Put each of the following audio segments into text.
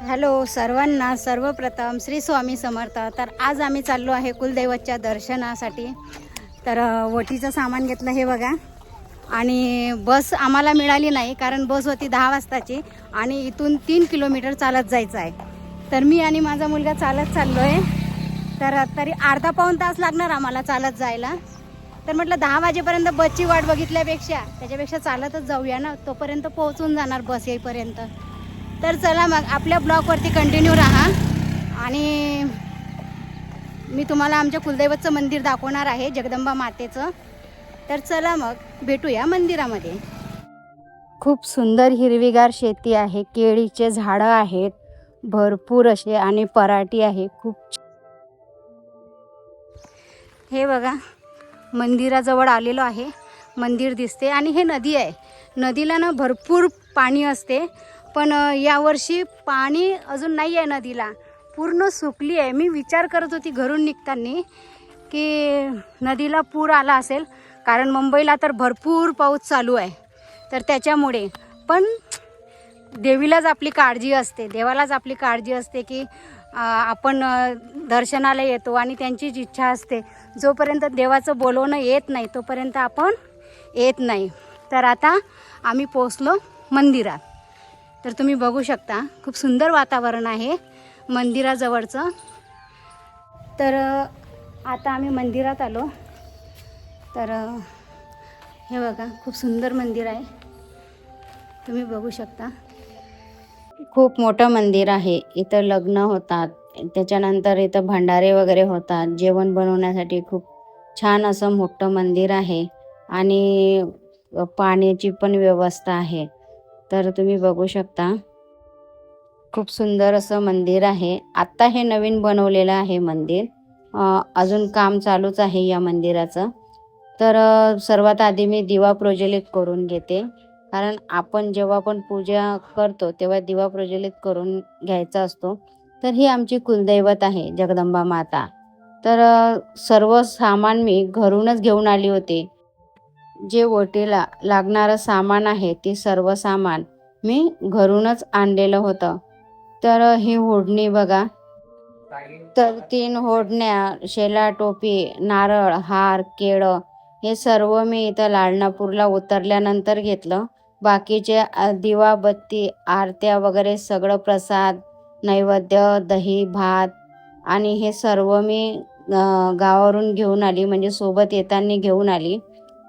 Hello सर्वांना, सर्वप्रथम श्री स्वामी समर्थ. तर आज आम्ही चाललो आहे कुलदैवतच्या दर्शनासाठी. तर वटीचं सामान घेतलं हे बघा. आणि बस आम्हाला मिळाली नाही कारण बस होती 10 वाजताची आणि इथून 3 किलोमीटर चालत जायचं आहे. तर मी आणि माझा मुलगा चालत चाललो आहे. तर तरी अर्धा पाऊण तास लागणार आम्हाला चालत जायला. तर म्हटलं 10 वाजेपर्यंत बसची वाट बघितल्यापेक्षा त्याच्यापेक्षा चालतच जाऊया ना, तोपर्यंत पोहोचून जाणार बस येईपर्यंत. तर चला मग आपल्या ब्लॉगवरती कंटिन्यू राहा आणि मी तुम्हाला आमच्या कुलदैवतचं मंदिर दाखवणार आहे, जगदंबा मातेचं. तर चला मग भेटूया मंदिरामध्ये. खूप सुंदर हिरवीगार शेती आहे, केळीचे झाडं आहेत भरपूर असे आणि पराठी आहे खूप. हे बघा मंदिराजवळ आलेलो आहे, मंदिर दिसते आणि हे नदी आहे. नदीला ना भरपूर पाणी असते, पण यावर्षी पाणी अजून नाही आहे, नदीला पूर्ण सुकली आहे. मी विचार करत होती घरून निघताना की नदीला पूर आला असेल, कारण मुंबईला तर भरपूर पाऊस चालू आहे. तर त्याच्यामुळे पण देवीलाच आपली काळजी असते, देवालाच आपली काळजी असते की आपण दर्शनाला येतो आणि त्यांचीच इच्छा असते. जोपर्यंत देवाचं बोलवणं येत नाही तोपर्यंत आपण येत नाही. तर आता आम्ही पोचलो मंदिरात. तर तुम्ही बघू शकता खूप सुंदर वातावरण आहे मंदिराजवळचं. तर आता आम्ही मंदिरात आलो. तर हे बघा खूप सुंदर मंदिर आहे, तुम्ही बघू शकता. खूप मोठं मंदिर आहे. इथं लग्न होतात, त्याच्यानंतर इथं भंडारे वगैरे होतात. जेवण बनवण्यासाठी खूप छान असं मोठं मंदिर आहे आणि पाण्याची पण व्यवस्था आहे. तर तुम्ही बघू शकता खूप सुंदर असं मंदिर आहे. आत्ता हे नवीन बनवलेलं आहे मंदिर, अजून काम चालूच आहे या मंदिराचं. तर सर्वात आधी मी दिवा प्रज्वलित करून घेते, कारण आपण जेव्हा पण पूजा करतो तेव्हा दिवा प्रज्वलित करून घ्यायचा असतो. तर ही आमची कुलदैवत आहे जगदंबा माता. तर सर्व सामान मी घरूनच घेऊन आली होते. जे ओटीला लागणारं सामान आहे ते सर्व सामान मी घरूनच आणलेलं होतं. तर ही ओढणी बघा. तर 3 ओढण्या, शेला, टोपी, नारळ, हार, केळं हे सर्व मी इथं लाडनापूरला उतरल्यानंतर घेतलं. बाकीचे दिवा, बत्ती, आरत्या वगैरे सगळं प्रसाद, नैवेद्य, दही, भात आणि हे सर्व मी गावावरून घेऊन आली, म्हणजे सोबत येताना घेऊन आली.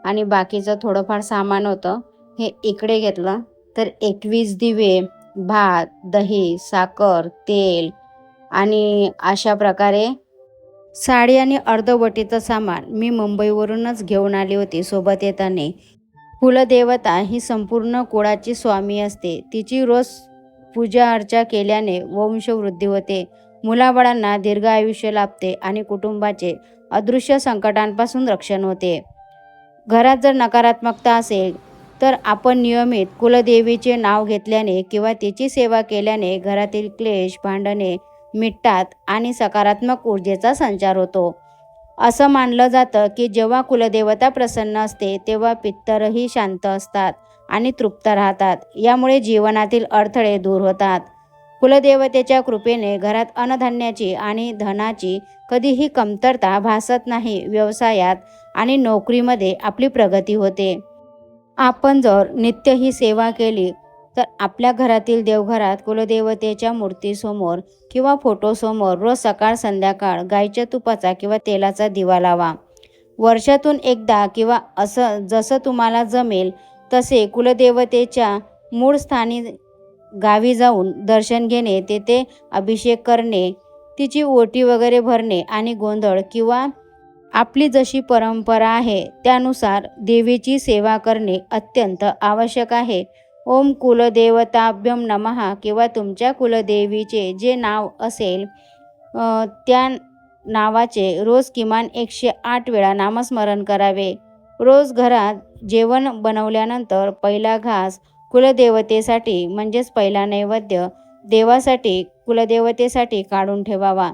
आणि बाकीचं थोडंफार सामान होतं हे इकडे घेतलं. तर 21 दिवे, भात, दही, साखर, तेल आणि अशा प्रकारे साडी आणि अर्धवटीचं सामान मी मुंबईवरूनच घेऊन आली होती सोबत येताना. कुलदेवता ही संपूर्ण कुळाची स्वामी असते. तिची रोज पूजा अर्चा केल्याने वंशवृद्धी होते, मुलाबाळांना दीर्घ आयुष्य लाभते आणि कुटुंबाचे अदृश्य संकटांपासून रक्षण होते. घरात जर नकारात्मकता असेल तर आपण नियमित कुलदेवीचे नाव घेतल्याने किंवा तिची सेवा केल्याने घरातील क्लेश, भांडणे मिटतात आणि सकारात्मक ऊर्जेचा संचार होतो. असं मानलं जातं की जेव्हा कुलदेवता प्रसन्न असते तेव्हा पितरही शांत असतात आणि तृप्त राहतात. यामुळे जीवनातील अडथळे दूर होतात. कुलदेवतेच्या कृपेने घरात अन्नधान्याची आणि धनाची कधीही कमतरता भासत नाही. व्यवसायात आणि नोकरीमध्ये आपली प्रगती होते. आपण जर नित्य ही सेवा केली तर आपल्या घरातील देवघरात कुलदेवतेच्या मूर्तीसमोर किंवा फोटोसमोर रोज सकाळ संध्याकाळ गाईच्या तुपाचा किंवा तेलाचा दिवा लावा. वर्षातून एकदा किंवा असं जसं तुम्हाला जमेल तसे कुलदेवतेच्या मूळ स्थानी गावी जाऊन दर्शन घेणे, तेथे अभिषेक करणे, तिची ओटी वगैरे भरणे आणि गोंधळ किंवा आपली जशी परंपरा आहे त्यानुसार देवीची सेवा करणे अत्यंत आवश्यक आहे. ओम कुलदेवताभ्यं नमः किंवा तुमच्या कुलदेवीचे जे नाव असेल त्या नावाचे रोज किमान 108 वेळा नामस्मरण करावे. रोज घरात जेवण बनवल्यानंतर पहिला घास कुलदेवतेसाठी म्हणजेच पहिला नैवेद्य देवासाठी कुलदेवतेसाठी काढून ठेवावा.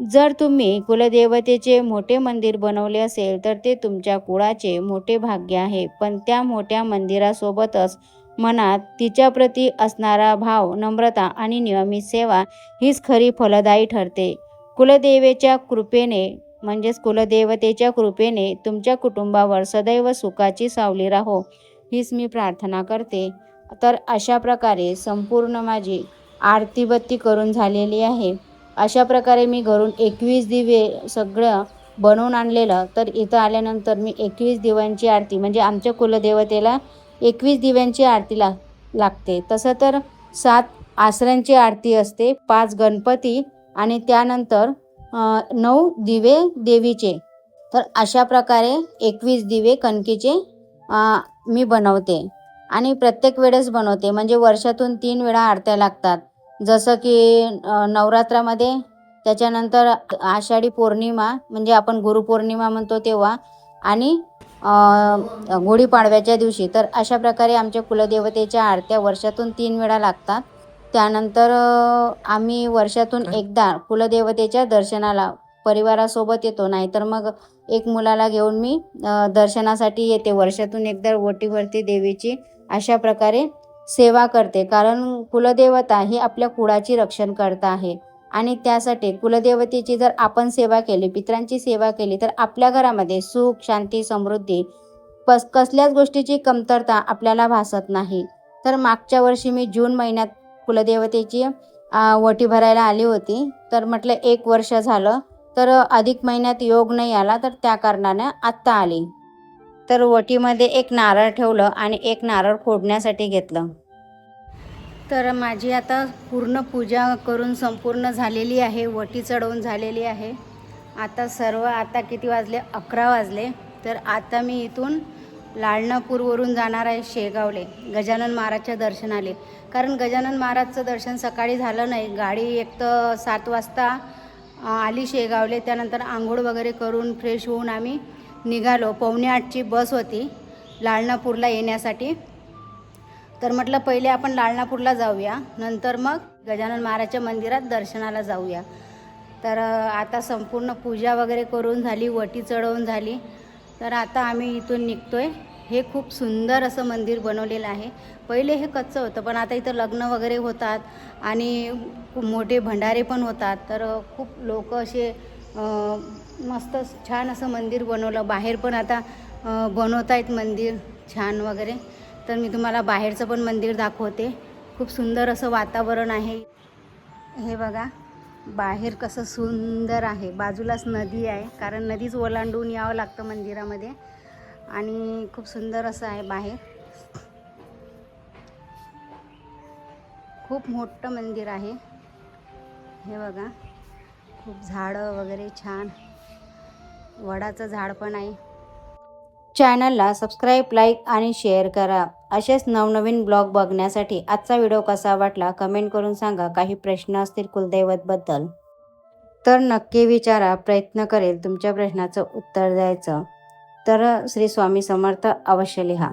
जर तुम्ही कुलदेवतेचे मोठे मंदिर बनवले असेल तर ते तुमच्या कुळाचे मोठे भाग्य आहे. पण त्या मोठ्या मंदिरासोबतच मनात तिच्याप्रती असणारा भाव, नम्रता आणि नियमित सेवा हीच खरी फलदायी ठरते. कुलदेवेच्या कृपेने तुमच्या कुटुंबावर सदैव सुखाची सावली राहो हीच मी प्रार्थना करते. तर अशा प्रकारे संपूर्ण माझी आरतीबत्ती करून झालेली आहे. अशा प्रकारे मी घरून 21 दिवे सगळं बनवून आणलेलं. तर इथं आल्यानंतर मी 21 दिव्यांची आरती, म्हणजे आमच्या कुलदेवतेला 21 दिव्यांची आरती लागते. तसं तर 7 आसऱ्यांची आरती असते, 5 गणपती आणि त्यानंतर 9 दिवे देवीचे. तर अशा प्रकारे 21 दिवे कणकीचे मी बनवते आणि प्रत्येक वेळेस बनवते. म्हणजे वर्षातून 3 वेळा आरत्या लागतात. जसं की नवरात्रामध्ये, त्याच्यानंतर आषाढी पौर्णिमा म्हणजे आपण गुरुपौर्णिमा म्हणतो तेव्हा, आणि गुढीपाडव्याच्या दिवशी. तर अशा प्रकारे आमच्या कुलदेवतेच्या आरत्या वर्षातून 3 वेळा लागतात. त्यानंतर आम्ही वर्षातून एकदा कुलदेवतेच्या दर्शनाला परिवारासोबत येतो, नाहीतर मग एक मुलाला घेऊन मी दर्शनासाठी येते. वर्षातून एकदा ओटीवरती देवीची अशा प्रकारे सेवा करते, कारण कुलदेवता ही आपल्या कुळाची रक्षणकर्ता आहे. आणि त्यासाठी कुलदेवतेची जर आपण सेवा केली, पितरांची सेवा केली, तर आपल्या घरामध्ये सुख, शांती, समृद्धी, कसल्याच गोष्टीची कमतरता आपल्याला भासत नाही. तर मागच्या वर्षी मी जून महिन्यात कुलदेवतेची वटी भरायला आली होती. तर म्हटलं 1 वर्ष झालं, तर अधिक महिन्यात योग नाही आला, तर त्या कारणाने आत्ता आली. तर वटीमध्ये एक नारळ ठेवलं आणि एक नारळ फोडण्यासाठी घेतलं. तर माझी आता पूर्ण पूजा करून संपूर्ण झालेली आहे, वटी चढवून झालेली आहे. आता किती वाजले? 11 वाजले. तर आता मी इथून लालनापूरवरून जाणार आहे शेगावले गजानन महाराजच्या दर्शनाले. कारण गजानन महाराजचं दर्शन सकाळी झालं नाही. गाडी एक तर 7 वाजता आली शेगावले. त्यानंतर आंघोळ वगैरे करून फ्रेश होऊन आम्ही निघालो. 7:45ची बस होती लालनापूरला येण्यासाठी. तर म्हटलं पहिले आपण लालनापूरला जाऊया, नंतर मग गजानन महाराजच्या मंदिरात दर्शनाला जाऊया. तर आता संपूर्ण पूजा वगैरे करून झाली, वटी चढवून झाली. तर आता आम्ही इथून निघतोय. हे खूप सुंदर असं मंदिर बनवलेलं आहे. पहिले हे कच्चं होतं, पण आता इथं लग्न वगैरे होतात आणि खूप मोठे भंडारे पण होतात. तर खूप लोक असे मस्त छान असं मंदिर बनवलं. बाहेर पण आता बनवत आहेत मंदिर छान वगैरे. तर मी तुम्हाला बाहेरचं पण मंदिर दाखवते. खूप सुंदर असं वातावरण आहे. हे बघा बाहेर कसं सुंदर आहे. बाजूलाच नदी आहे, कारण नदीच ओलांडून यावं लागतं मंदिरामध्ये. आणि खूप सुंदर असं आहे बाहेर. खूप मोठं मंदिर आहे. हे बघा खूप झाडं वगैरे छान, वडाचं झाड पण आहे. चॅनलला सबस्क्राईब, लाईक आणि शेअर करा. असेच नवनवीन ब्लॉग बघण्यासाठी आजचा व्हिडिओ कसा वाटला कमेंट करून सांगा. काही प्रश्न असतील कुलदैवतबद्दल तर नक्की विचारा, प्रयत्न करेल तुमच्या प्रश्नाचं उत्तर द्यायचं. तर श्री स्वामी समर्थ अवश्य लिहा.